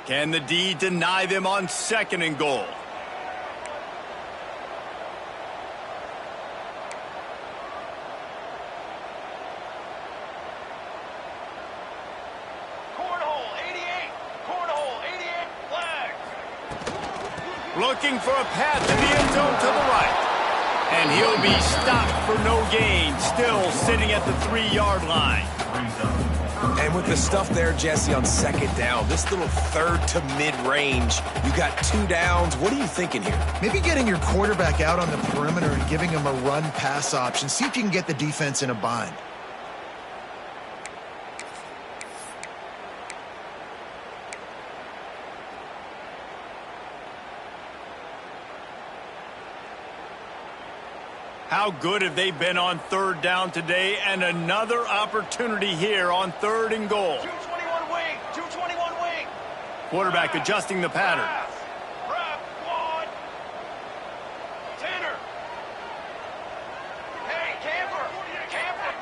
Can the D deny them on 2nd and goal? Cornhole 88. Cornhole 88. Flag. Looking for a path to the end zone to the right. And he'll be stopped for no gain, still sitting at the 3-yard line. And with the stuff there, Jesse, on 2nd down, this little 3rd to mid-range, you got 2 downs. What are you thinking here? Maybe getting your quarterback out on the perimeter and giving him a run-pass option. See if you can get the defense in a bind. How good have they been on 3rd down today? And another opportunity here on 3rd and goal. 221 wing. 221 wing. Quarterback adjusting the pattern. Prep. One. Tanner. Hey, Camper. Camper.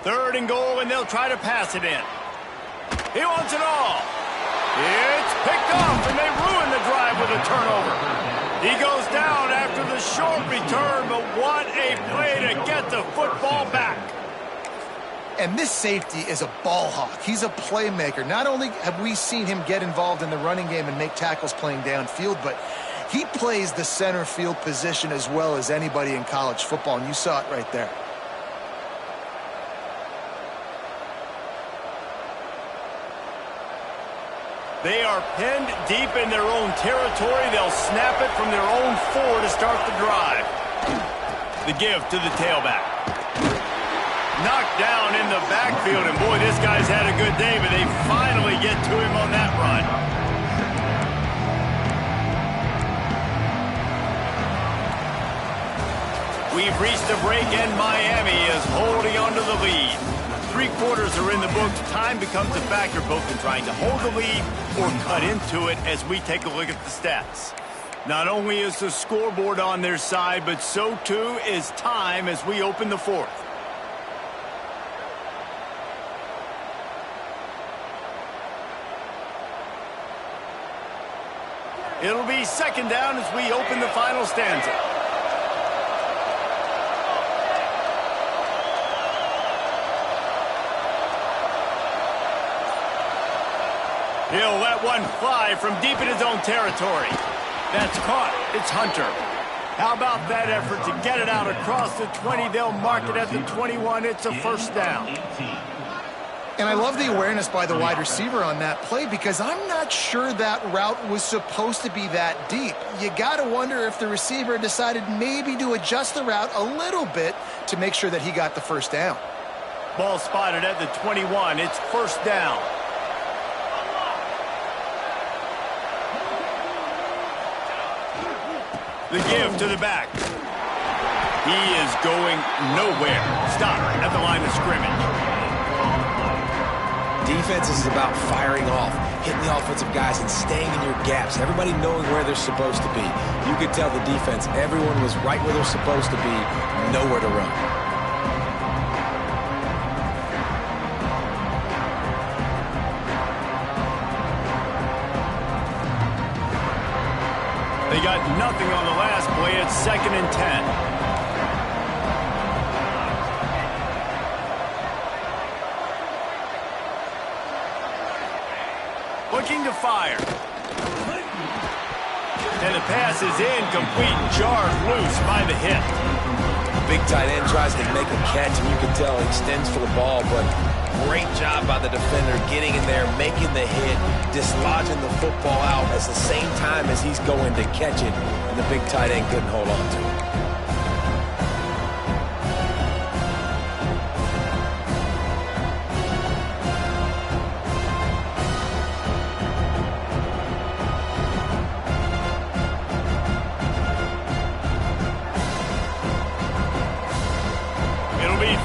3rd and goal, and they'll try to pass it in. He wants it all. It's picked off, and they ruin the drive with a turnover. He goes down after the short return, but what a play to get the football back. And this safety is a ball hawk. He's a playmaker. Not only have we seen him get involved in the running game and make tackles playing downfield, but he plays the center field position as well as anybody in college football, and you saw it right there. They are pinned deep in their own territory. They'll snap it from their own 4 to start the drive. The give to the tailback. Knocked down in the backfield, and boy, this guy's had a good day, but they finally get to him on that run. We've reached the break, and Miami is holding on to the lead. 3 quarters are in the books. Time becomes a factor both in trying to hold the lead or cut into it as we take a look at the stats. Not only is the scoreboard on their side, but so too is time as we open the 4th. It'll be 2nd down as we open the final stanza. He'll let one fly from deep in his own territory. That's caught. It's Hunter. How about that effort to get it out across the 20? They'll mark it at the 21. It's a 1st down. And I love the awareness by the wide receiver on that play because I'm not sure that route was supposed to be that deep. You got to wonder if the receiver decided maybe to adjust the route a little bit to make sure that he got the 1st down. Ball spotted at the 21. It's 1st down. The give to the back. He is going nowhere. Stop at the line of scrimmage. Defense is about firing off, hitting the offensive guys and staying in your gaps. Everybody knowing where they're supposed to be. You could tell the defense, everyone was right where they're supposed to be, nowhere to run. They got nothing on the last play. It's 2nd and 10. Looking to fire. And the pass is incomplete, jarred loose by the hit. Big tight end tries to make a catch, and you can tell he extends for the ball, but great job by the defender getting in there, making the hit, dislodging the football out at the same time as he's going to catch it, and the big tight end couldn't hold on to it.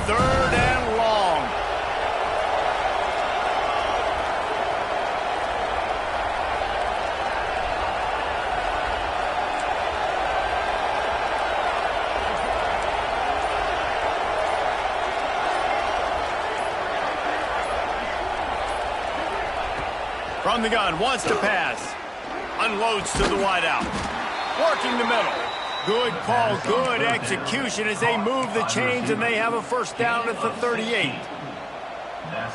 3rd and long. From the gun, wants to pass. Unloads to the wideout. Working the middle. Good call, good execution as they move the chains and they have a first down at the 38.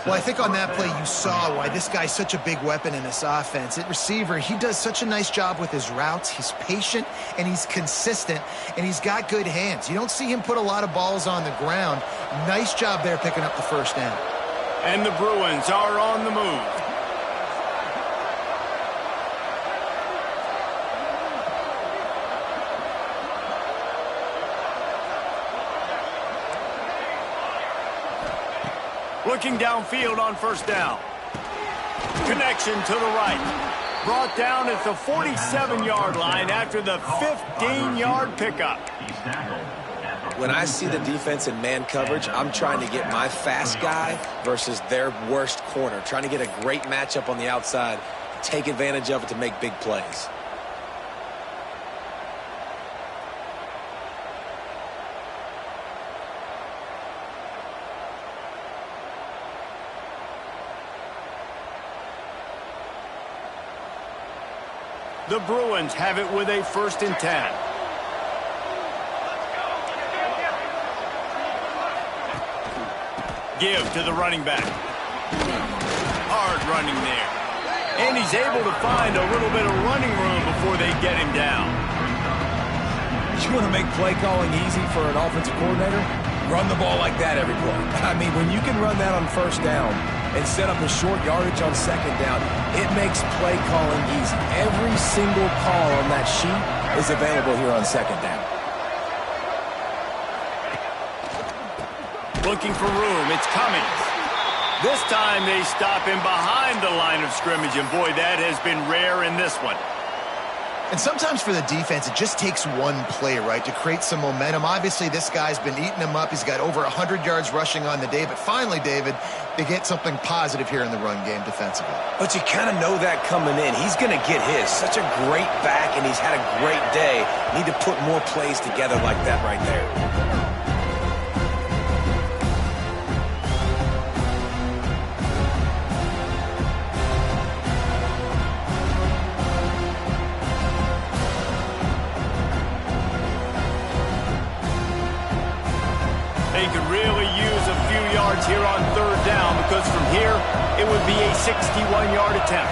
Well, I think on that play you saw why this guy's such a big weapon in this offense. At receiver, he does such a nice job with his routes. He's patient and he's consistent and he's got good hands. You don't see him put a lot of balls on the ground. Nice job there picking up the first down. And the Bruins are on the move. Looking downfield on first down. Connection to the right. Brought down at the 47-yard line after the 15-yard pickup. When I see the defense in man coverage, I'm trying to get my fast guy versus their worst corner. Trying to get a great matchup on the outside, take advantage of it to make big plays. The Bruins have it with a 1st and 10. Give to the running back. Hard running there. And he's able to find a little bit of running room before they get him down. You want to make play calling easy for an offensive coordinator? Run the ball like that every play. I mean, when you can run that on first down and set up a short yardage on second down, it makes play calling easy. Every single call on that sheet is available here on second down. Looking for room, it's Cummings. This time they stop him behind the line of scrimmage, and boy, that has been rare in this one. And sometimes for the defense, it just takes one play, right, to create some momentum. Obviously, this guy's been eating them up. He's got over 100 yards rushing on the day. But finally, David, they get something positive here in the run game defensively. But you kind of know that coming in. He's going to get his. Such a great back, and he's had a great day. Need to put more plays together like that right there. They could really use a few yards here on 3rd down because from here, it would be a 61-yard attempt.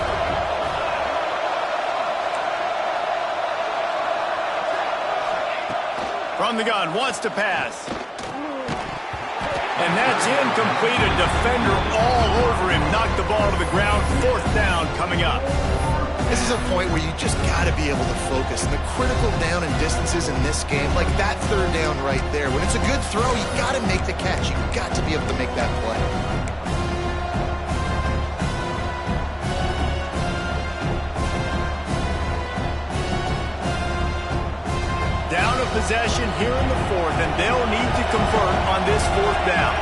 From the gun, wants to pass. And that's incomplete. A defender all over him. Knocked the ball to the ground. 4th down coming up. This is a point where you just got to be able to focus. And the critical down and distances in this game, like that 3rd down right there, when it's a good throw, you got to make the catch. You got to be able to make that play. Down a possession here in the 4th, and they'll need to convert on this 4th down.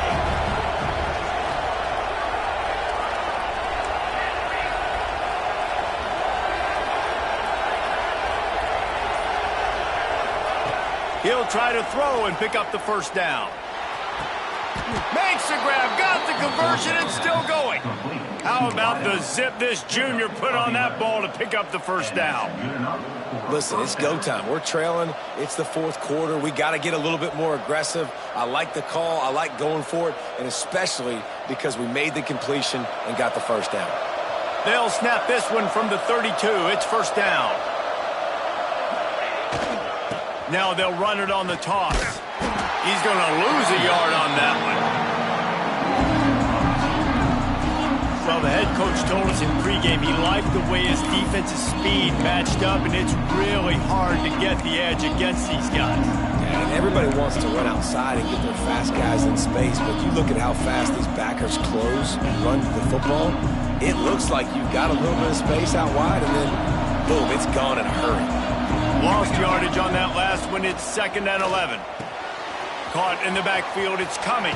He'll try to throw and pick up the first down. Makes the grab, got the conversion, and still going. How about the zip this junior put on that ball to pick up the first down? Listen, it's go time. We're trailing. It's the 4th quarter. We got to get a little bit more aggressive. I like the call. I like going for it, and especially because we made the completion and got the first down. They'll snap this one from the 32. It's first down. Now they'll run it on the toss. He's going to lose a yard on that one. Well, the head coach told us in pregame he liked the way his defensive speed matched up, and it's really hard to get the edge against these guys. Yeah, and everybody wants to run outside and get their fast guys in space, but you look at how fast these backers close and run the football, it looks like you've got a little bit of space out wide, and then, boom, it's gone in a hurry. Lost yardage on that last one. It's 2nd and 11. Caught in the backfield. It's coming.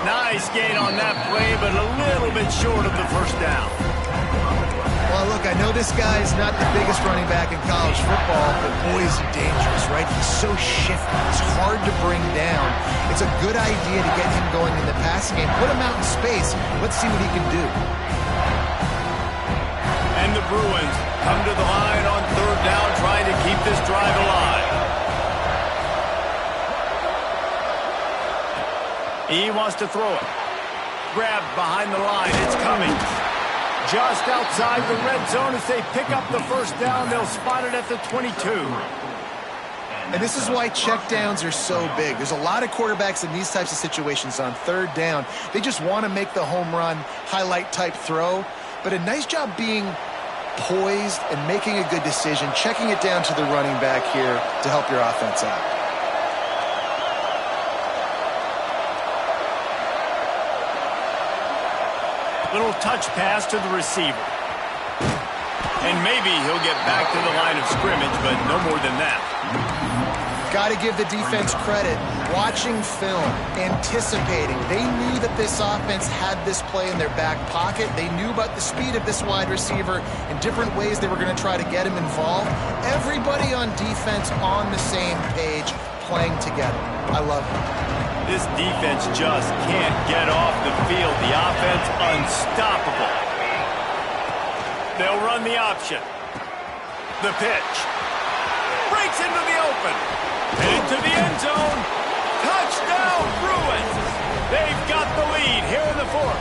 Nice gain on that play, but a little bit short of the first down. Well, look, I know this guy is not the biggest running back in college football, but boy, is he dangerous, right? He's so shifty. He's hard to bring down. It's a good idea to get him going in the passing game. Put him out in space. Let's see what he can do. And the Bruins come to the line on third down, trying to keep this drive alive. He wants to throw it. Grabbed behind the line. It's coming. Just outside the red zone as they pick up the first down. They'll spot it at the 22. And this is why checkdowns are so big. There's a lot of quarterbacks in these types of situations on third down. They just want to make the home run, highlight-type throw. But a nice job being poised and making a good decision, checking it down to the running back here to help your offense out. Little touch pass to the receiver. And maybe he'll get back to the line of scrimmage, but no more than that. Got to give the defense credit. Watching film, anticipating. They knew that this offense had this play in their back pocket. They knew about the speed of this wide receiver and different ways they were going to try to get him involved. Everybody on defense on the same page, playing together. I love it. This defense just can't get off the field. The offense unstoppable. They'll run the option. The pitch. Breaks into the open. Into the end zone. Touchdown, Bruins. They've got the lead here in the fourth.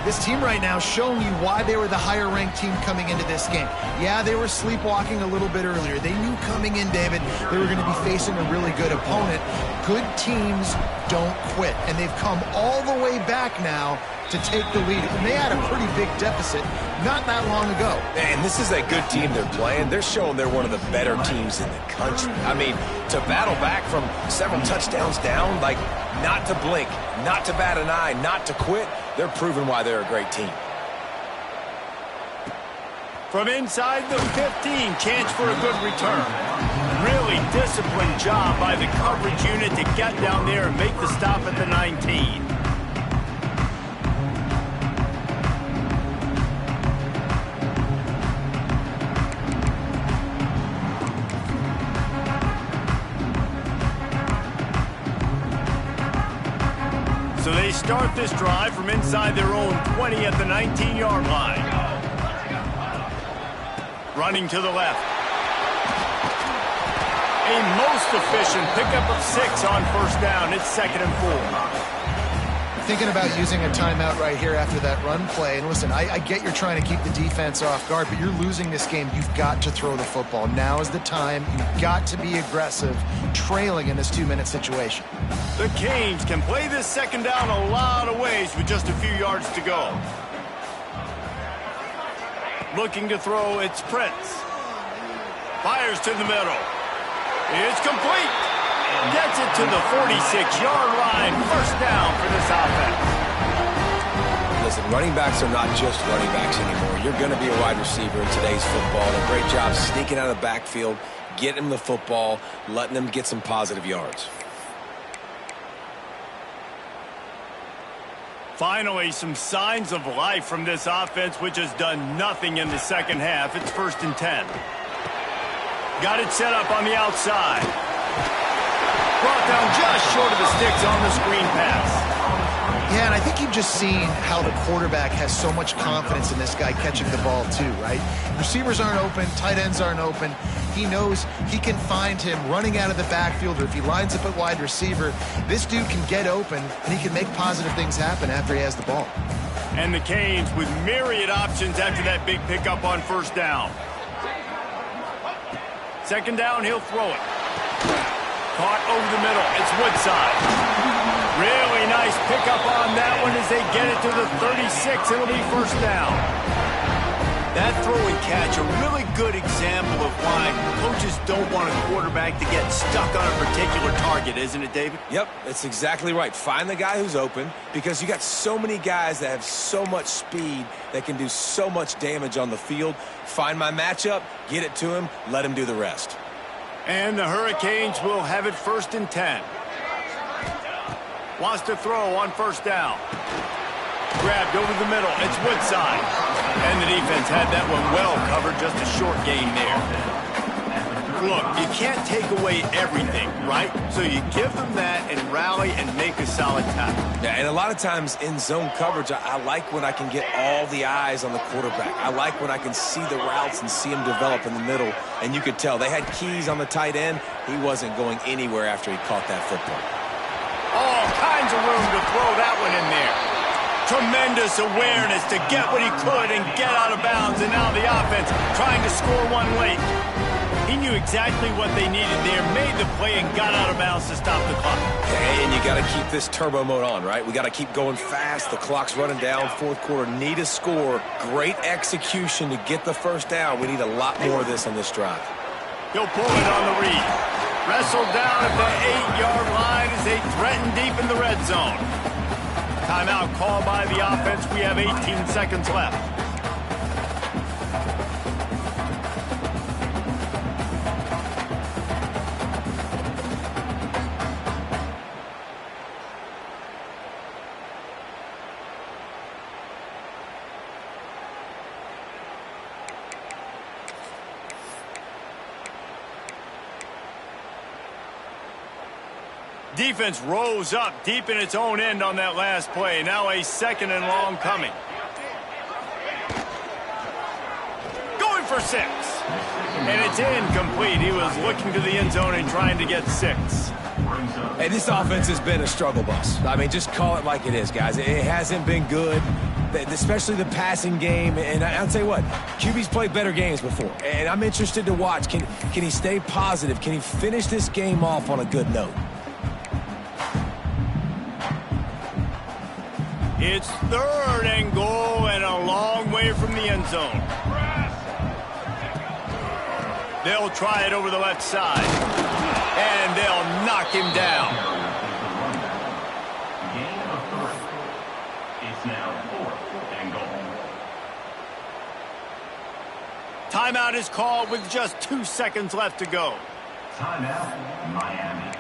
This team right now showing you why they were the higher-ranked team coming into this game. Yeah, they were sleepwalking a little bit earlier. They knew coming in, David, they were going to be facing a really good opponent. Good teams don't quit, and they've come all the way back now to take the lead. And they had a pretty big deficit not that long ago. And this is a good team they're playing. They're showing they're one of the better teams in the country. I mean, to battle back from several touchdowns down, like not to blink, not to bat an eye, not to quit, they're proving why they're a great team. From inside the 15, chance for a good return. Really disciplined job by the coverage unit to get down there and make the stop at the 19. So they start this drive from inside their own 20 at the 19-yard line. Running to the left. A most efficient pickup of 6 on first down. It's 2nd and 4. Thinking about using a timeout right here after that run play. And listen, I get you're trying to keep the defense off guard, but you're losing this game. You've got to throw the football. Now is the time. You've got to be aggressive, trailing in this 2-minute situation. The Canes can play this second down a lot of ways with just a few yards to go. Looking to throw, it's Prince. Fires to the middle. It's complete. Gets it to the 46-yard line. First down for this offense. Listen, running backs are not just running backs anymore. You're going to be a wide receiver in today's football. A great job sneaking out of the backfield, getting them the football, letting them get some positive yards. Finally, some signs of life from this offense, which has done nothing in the second half. It's 1st and 10. Got it set up on the outside. Brought down just short of the sticks on the screen pass. Yeah, and I think you've just seen how the quarterback has so much confidence in this guy catching the ball too, right? Receivers aren't open, tight ends aren't open. He knows he can find him running out of the backfield, or if he lines up at wide receiver, this dude can get open, and he can make positive things happen after he has the ball. And the Canes with myriad options after that big pickup on first down. Second down, he'll throw it. Caught over the middle. It's Woodside. Really nice pickup on that one as they get it to the 36. It'll be first down. That throw and catch, a really good example of why coaches don't want a quarterback to get stuck on a particular target, isn't it, David? Yep, that's exactly right. Find the guy who's open, because you got so many guys that have so much speed that can do so much damage on the field. Find my matchup, get it to him, let him do the rest. And the Hurricanes will have it 1st and 10. Wants to throw on 1st down. Grabbed over the middle. It's Woodside. And the defense had that one well covered. Just a short gain there. Look, you can't take away everything, right? So you give them that and rally and make a solid tackle. Yeah, and a lot of times in zone coverage, I like when I can get all the eyes on the quarterback. I like when I can see the routes and see them develop in the middle. And you could tell they had keys on the tight end. He wasn't going anywhere after he caught that football. All kinds of room to throw that one in there. Tremendous awareness to get what he could and get out of bounds. And now the offense trying to score one late. He knew exactly what they needed there, made the play, and got out of bounds to stop the clock. Hey, and you got to keep this turbo mode on, right? We got to keep going fast. The clock's running down. 4th quarter, need a score. Great execution to get the 1st down. We need a lot more of this on this drive. He'll pull it on the read. Wrestled down at the 8-yard line as they threaten deep in the red zone. Timeout called by the offense. We have 18 seconds left. Defense rose up deep in its own end on that last play. Now a 2nd and long coming. Going for 6. And it's incomplete. He was looking to the end zone and trying to get 6. Hey, this offense has been a struggle bus. I mean, just call it like it is, guys. It hasn't been good, especially the passing game. And I'll tell you what, QB's played better games before. And I'm interested to watch. Can he stay positive? Can he finish this game off on a good note? It's 3rd and goal and a long way from the end zone. They'll try it over the left side. And they'll knock him down. Gain of 3. It's now 4th and goal. Timeout is called with just 2 seconds left to go. Timeout, Miami.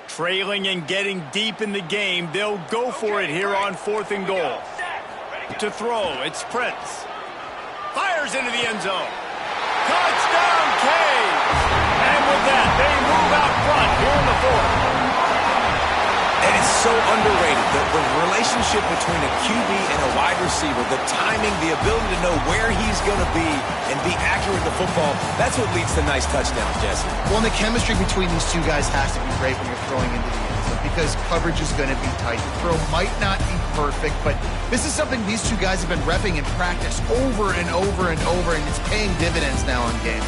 Trailing and getting deep in the game, they'll go for it here on 4th and goal. To throw, it's Prince. Fires into the end zone. Touchdown, Canes! And with that, they move out front here in the 4th. And it's so underrated, the relationship between a QB and a wide receiver, the timing, the ability to know where he's going to be and be accurate with the football, that's what leads to nice touchdowns, Jesse. Well, and the chemistry between these two guys has to be great when you're throwing into the end zone because coverage is going to be tight. The throw might not be perfect, but this is something these two guys have been repping in practice over and over and over, and it's paying dividends now in game.